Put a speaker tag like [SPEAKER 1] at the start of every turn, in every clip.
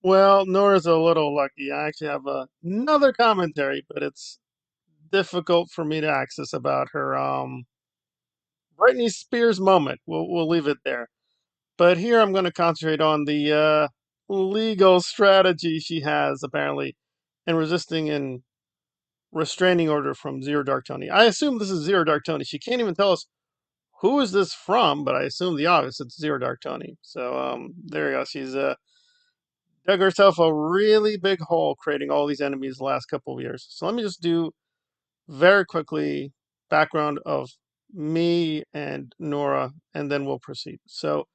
[SPEAKER 1] Well, Nora's a little lucky. I actually have another commentary, but it's difficult for me to access about her Britney Spears moment. We'll leave it there. But here I'm going to concentrate on the legal strategy she has apparently in resisting and restraining order from Zero Dark Tony. I assume this is Zero Dark Tony. She can't even tell us who is this from, but I assume the obvious it's Zero Dark Tony. So there you go. She's dug herself a really big hole creating all these enemies the last couple of years. So let me just do very quickly background of me and Nora, and then we'll proceed. So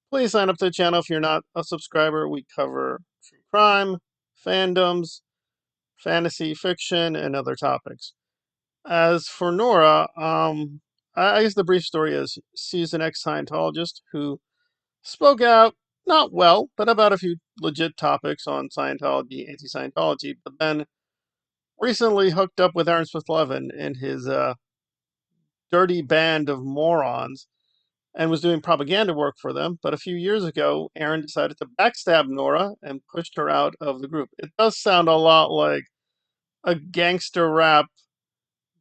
[SPEAKER 1] please sign up to the channel if you're not a subscriber. We cover true crime, fandoms, fantasy fiction, and other topics. As for Nora, I guess the brief story is she's an ex-Scientologist who spoke out, not well, but about a few legit topics on Scientology, anti-Scientology, but then recently hooked up with Aaron Smith Levin and his dirty band of morons and was doing propaganda work for them. But a few years ago, Aaron decided to backstab Nora and pushed her out of the group. It does sound a lot like a gangster rap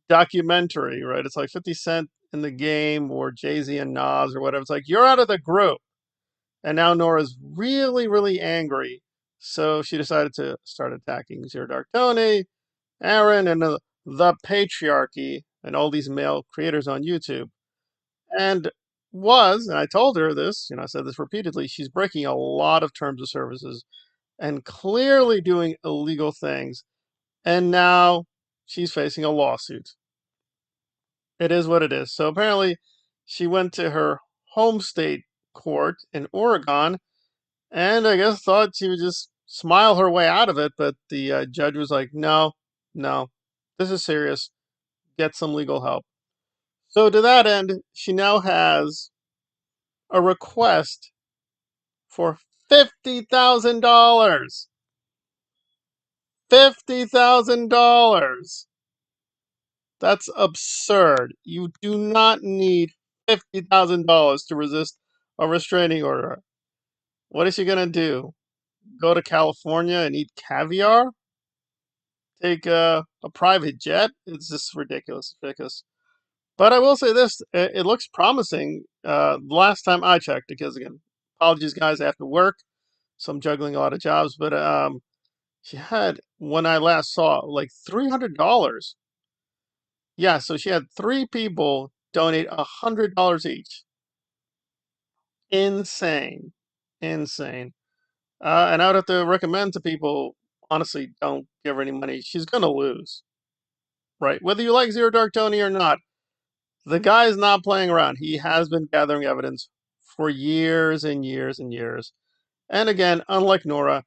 [SPEAKER 1] documentary, right? It's like 50 Cent in the game or Jay-Z and Nas or whatever. It's like, you're out of the group. And now Nora's really, really angry. So she decided to start attacking Zero Dark Tony, Aaron, and the patriarchy, and all these male creators on YouTube. And and I told her this, I said this repeatedly, she's breaking a lot of terms of services and clearly doing illegal things. And now she's facing a lawsuit. It is what it is. So apparently she went to her home state court in Oregon and I guess thought she would just smile her way out of it, but the judge was like, no, no, this is serious. Get some legal help. So to that end, she now has a request for $50,000. $50,000. That's absurd. You do not need $50,000 to resist a restraining order. What is she going to do? Go to California and eat caviar? Take a private jet? It's just ridiculous. Ridiculous. But I will say this, it looks promising. Last time I checked, because again, apologies guys, I have to work, so I'm juggling a lot of jobs, but she had, when I last saw, like $300. Yeah, so she had three people donate $100 each. Insane. Insane. And I would have to recommend to people, honestly, don't give her any money. She's gonna lose, right? Whether you like Zero Dark Tony or not, the guy is not playing around. He has been gathering evidence for years and years and years. And again, unlike Nora,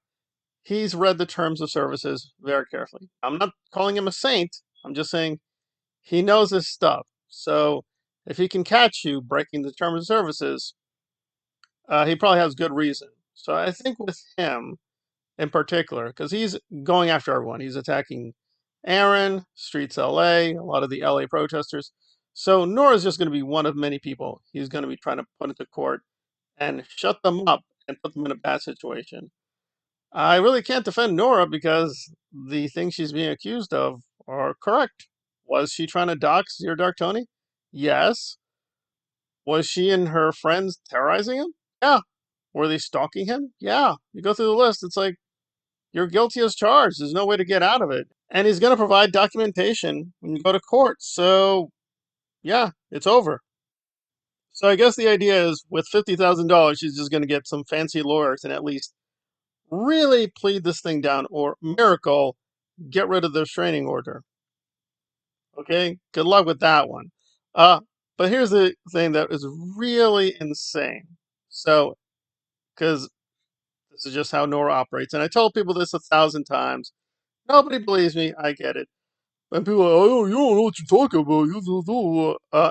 [SPEAKER 1] he's read the terms of services very carefully. I'm not calling him a saint. I'm just saying he knows his stuff. So if he can catch you breaking the terms of services, he probably has good reason. So I think with him in particular, because he's going after everyone, he's attacking Aaron, Streets LA, a lot of the LA protesters. So Nora's just going to be one of many people he's going to be trying to put into court and shut them up and put them in a bad situation. I really can't defend Nora because the things she's being accused of are correct. Was she trying to dox Zero Dark Tony? Yes. Was she and her friends terrorizing him? Yeah. Were they stalking him? Yeah. You go through the list, it's like you're guilty as charged. There's no way to get out of it. And he's going to provide documentation when you go to court. So, yeah, it's over. So I guess the idea is with $50,000, she's just going to get some fancy lawyers and at least really plead this thing down or miracle get rid of the restraining order. Okay, good luck with that one. Uh, but here's the thing that is really insane. So, because this is just how Nora operates, and I told people this 1,000 times. Nobody believes me. I get it. And people are, oh, you don't know what you're talking about.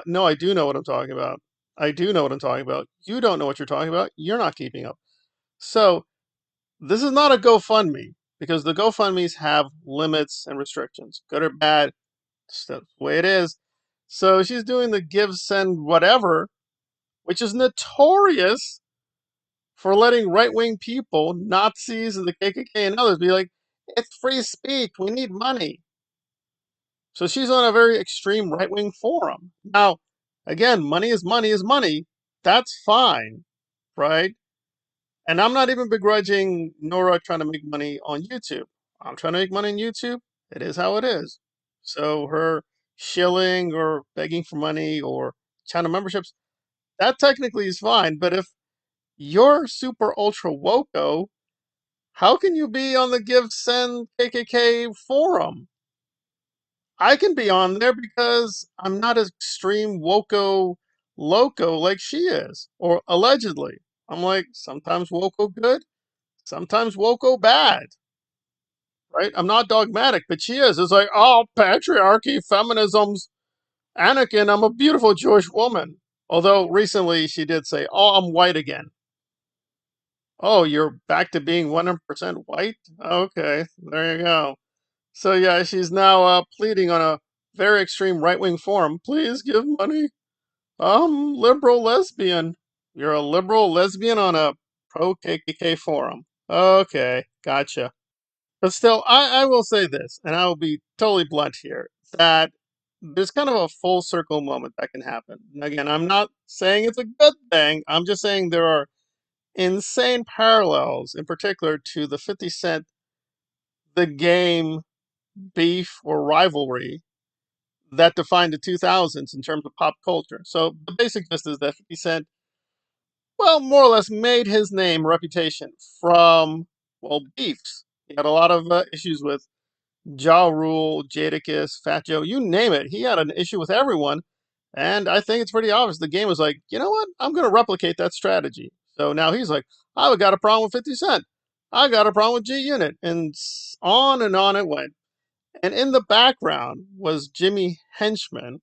[SPEAKER 1] No, I do know what I'm talking about. I do know what I'm talking about. You don't know what you're talking about. You're not keeping up. So this is not a GoFundMe because the GoFundMe's have limits and restrictions, good or bad. That's the way it is. So she's doing the give, send, whatever, which is notorious for letting right-wing people, Nazis and the KKK and others, be like, it's free speech. We need money. So she's on a very extreme right-wing forum. Now, again, money is money is money. That's fine, right? And I'm not even begrudging Nora trying to make money on YouTube. I'm trying to make money on YouTube. It is how it is. So her shilling or begging for money or channel memberships, that technically is fine. But if you're super ultra woko, how can you be on the Give Send KKK forum? I can be on there because I'm not as extreme woko loco like she is, or allegedly. I'm like, sometimes woko good, sometimes woko bad, right? I'm not dogmatic, but she is. It's like, oh, patriarchy, feminism's Anakin, I'm a beautiful Jewish woman. Although recently she did say, oh, I'm white again. Oh, you're back to being 100% white? Okay, there you go. So yeah, she's now pleading on a very extreme right-wing forum. Please give money. I'm liberal lesbian. You're a liberal lesbian on a pro KKK forum. Okay, gotcha. But still, I will say this, and I will be totally blunt here, that there's kind of a full circle moment that can happen. And again, I'm not saying it's a good thing. I'm just saying there are insane parallels, in particular to the 50 Cent, the game beef or rivalry that defined the 2000s in terms of pop culture. So the basic gist is that 50 Cent, well, more or less made his name, reputation from, well, beefs. He had a lot of issues with Ja Rule, Jadakiss, Fat Joe, you name it. He had an issue with everyone. And I think it's pretty obvious. The game was like, you know what? I'm going to replicate that strategy. So now he's like, I've got a problem with 50 Cent. I got a problem with G Unit. And on it went. And in the background was Jimmy Henchman,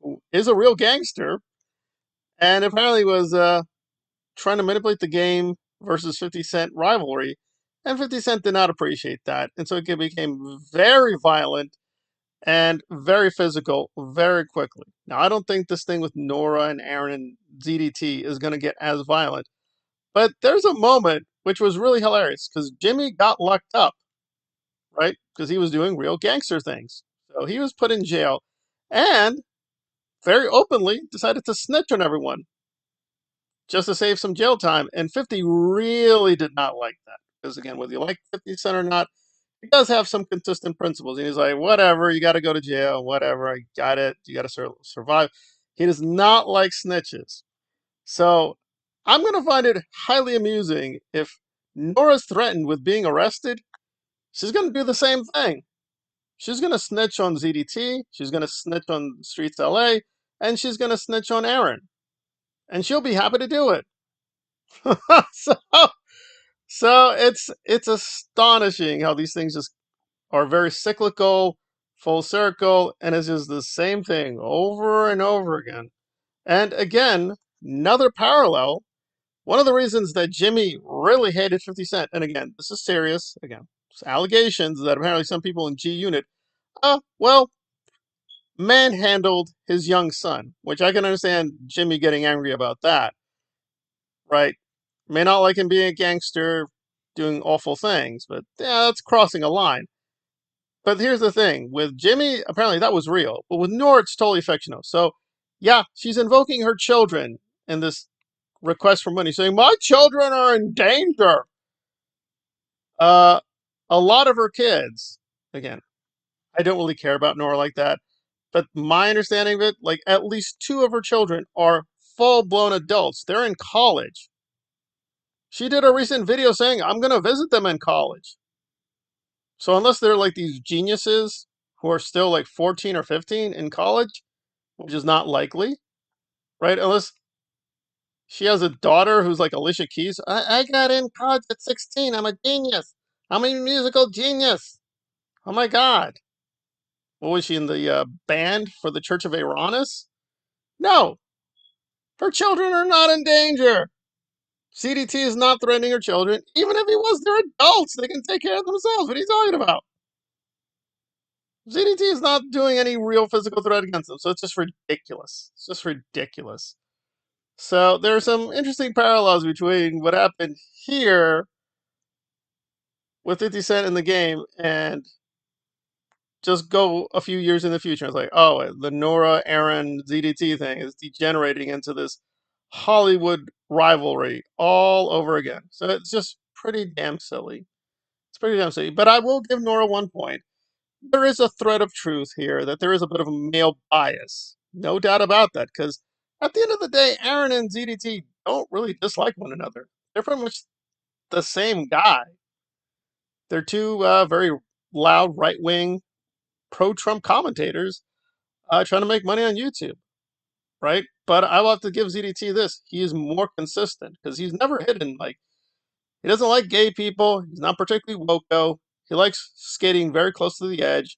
[SPEAKER 1] who is a real gangster, and apparently was trying to manipulate the game versus 50 Cent rivalry. And 50 Cent did not appreciate that. And so it became very violent and very physical very quickly. Now, I don't think this thing with Nora and Aaron and ZDT is going to get as violent, but there's a moment which was really hilarious because Jimmy got locked up, right? Because he was doing real gangster things. So he was put in jail and very openly decided to snitch on everyone just to save some jail time. And 50 really did not like that. Because again, whether you like 50 Cent or not, he does have some consistent principles. And he's like, whatever, you got to go to jail, whatever, I got it. You got to survive. He does not like snitches. So I'm going to find it highly amusing if Nora's threatened with being arrested. She's going to do the same thing. She's going to snitch on ZDT. She's going to snitch on Streets LA. And she's going to snitch on Aaron. And she'll be happy to do it. so, so it's astonishing how these things just are very cyclical, full circle, and it's just the same thing over and over again. And again, another parallel. One of the reasons that Jimmy really hated 50 Cent, and again, this is serious, again, it's allegations that apparently some people in G Unit, well, manhandled his young son, which I can understand Jimmy getting angry about that, right? May not like him being a gangster, doing awful things, but yeah, that's crossing a line. But here's the thing with Jimmy, apparently that was real, but with Nora, it's totally fictional. So, yeah, she's invoking her children in this request for money, saying, my children are in danger. Uh, a lot of her kids, again, I don't really care about Nora like that, but my understanding of it, like at least two of her children are full blown adults. They're in college. She did a recent video saying, I'm going to visit them in college. So unless they're like these geniuses who are still like 14 or 15 in college, which is not likely, right? Unless she has a daughter who's like Alicia Keys. I got in college at 16. I'm a genius. I'm a musical genius. Oh my God. What was she in the band for the Church of Uranus? No, her children are not in danger. CDT is not threatening her children. Even if he was, they're adults. They can take care of themselves. What are you talking about? ZDT is not doing any real physical threat against them. So it's just ridiculous. It's just ridiculous. So there are some interesting parallels between what happened here with 50 Cent in the game and just go a few years in the future. It's like, oh, the Nora Aaron ZDT thing is degenerating into this Hollywood rivalry all over again. So it's just pretty damn silly. It's pretty damn silly. But I will give Nora one point. There is a thread of truth here that there is a bit of a male bias. No doubt about that. Because at the end of the day, Aaron and ZDT don't really dislike one another. They're pretty much the same guy. They're two very loud right wing pro Trump commentators trying to make money on YouTube, right? But I will have to give ZDT this. He is more consistent because he's never hidden. Like, he doesn't like gay people. He's not particularly woko. He likes skating very close to the edge,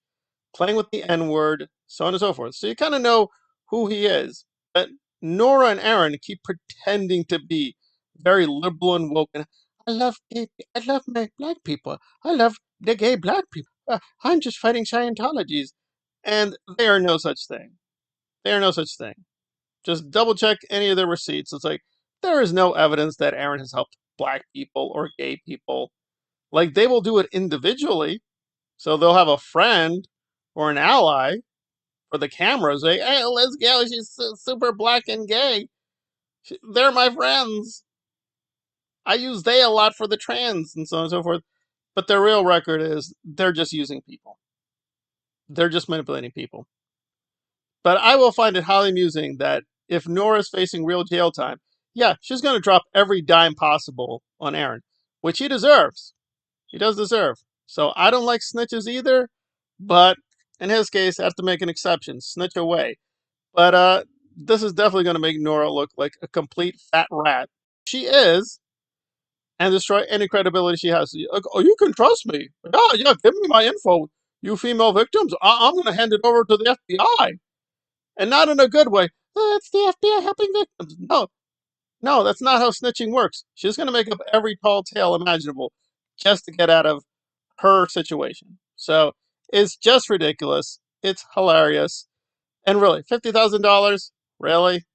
[SPEAKER 1] playing with the N word, so on and so forth. So you kind of know who he is. But Nora and Aaron keep pretending to be very liberal and woke. And I love gay. I love my black people. I love the gay black people. I'm just fighting Scientologies, and they are no such thing. They are no such thing. Just double check any of their receipts. It's like there is no evidence that Aaron has helped black people or gay people. Like, they will do it individually. So they'll have a friend or an ally for the cameras. Like, hey, let's go. She's super black and gay. They're my friends. I use they a lot for the trans and so on and so forth. But the real record is they're just using people. They're just manipulating people. But I will find it highly amusing that if Nora's facing real jail time, yeah, she's going to drop every dime possible on Aaron, which he deserves. He does deserve. So I don't like snitches either, but in his case, I have to make an exception. Snitch away. But this is definitely going to make Nora look like a complete fat rat. She is, and destroy any credibility she has. Oh, you can trust me. Yeah, yeah, give me my info. You female victims, I'm going to hand it over to the FBI. And not in a good way. Oh, it's the FBI helping victims. No, no, that's not how snitching works. She's going to make up every tall tale imaginable just to get out of her situation. So it's just ridiculous. It's hilarious. And really, $50,000? Really?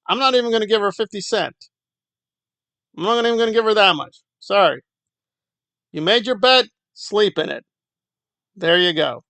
[SPEAKER 1] I'm not even going to give her 50 cents. I'm not even going to give her that much. Sorry. You made your bet, sleep in it. There you go.